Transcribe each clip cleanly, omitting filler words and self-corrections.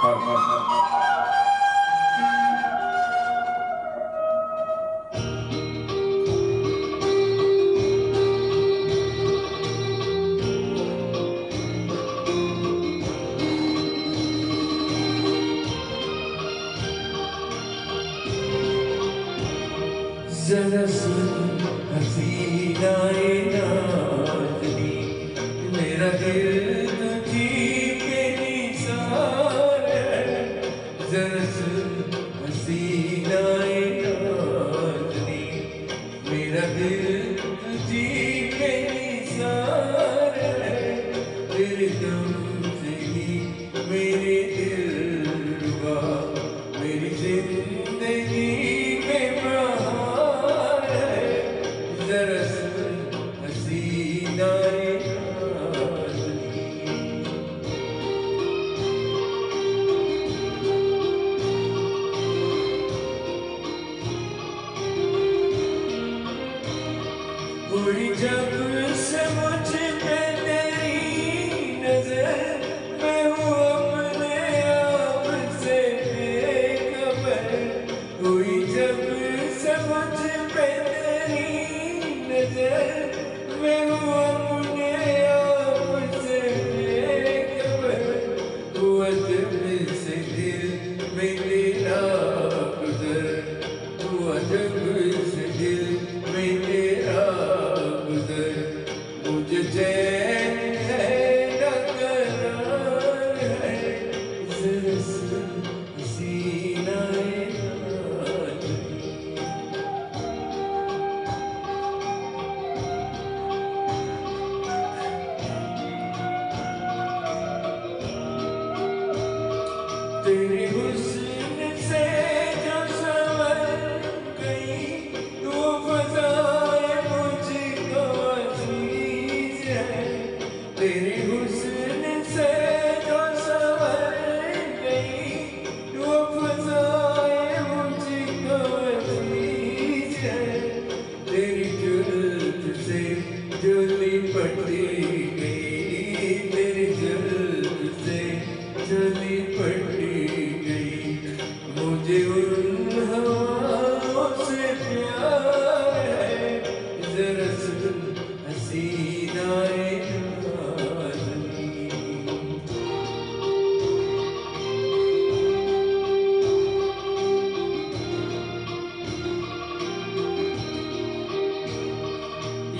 जरा सुन हसीनाए नाज़नी, मेरा दिल तुझी पे निसार है। जरा सुन हसीनाए नाज़नी, मेरा दिल तुझी पे निसार है। तेरे दम से ही मेरे दिलरुबा, मेरी जिंदगी में बहार है। जरा सुन हसीनाए नाज़नी, हुई जब से मुझ पे तेरी नजर, मैं हूँ अपने आप से बेखबर। हुई जब से मुझ पे तेरी नजर, मैं हूँ अपने आप से बेखबर। हुआ जब से दिल में तेरा गुजर, हुआ जब से दिल में तेरा गुजर। मुझे चैन है न करार है। जरा सुन हसीनाए नाज़नी, तेरे हुस्न से जो संवर गई, वो फ़ज़ाएं मुझको अज़ीज़ है। तेरे हुस्न से जो संवर गई, वो फ़ज़ाएं मुझको अज़ीज़ है। तेरी जुल्फ़ से जो लिपट गई, तेरी जुल्फ़ से जो लिपट गई, मुझे उन हवाओं से प्यार है। जरा सुन हसीनाए नाज़नी,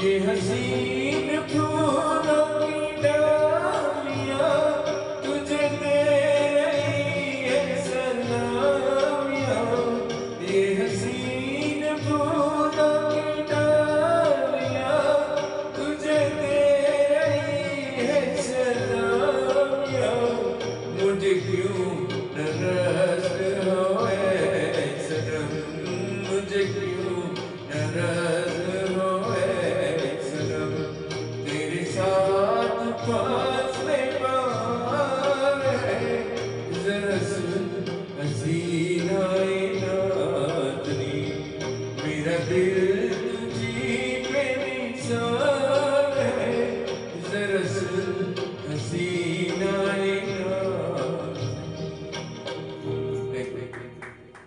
ये हसीन फूलों की डालियाँ तुझे दे रही है सलामियाँ। ये हसीन फूलों की डालियाँ तुझे दे रही है सलामियाँ। मुझे क्यों नाराज़ हो ऐ सनम, मुझे क्यों नाराज़ हो ऐ सनम। तेरे साथ फासले बहार है। जरा सुन हसीनाए नाज़नी, मेरा दिल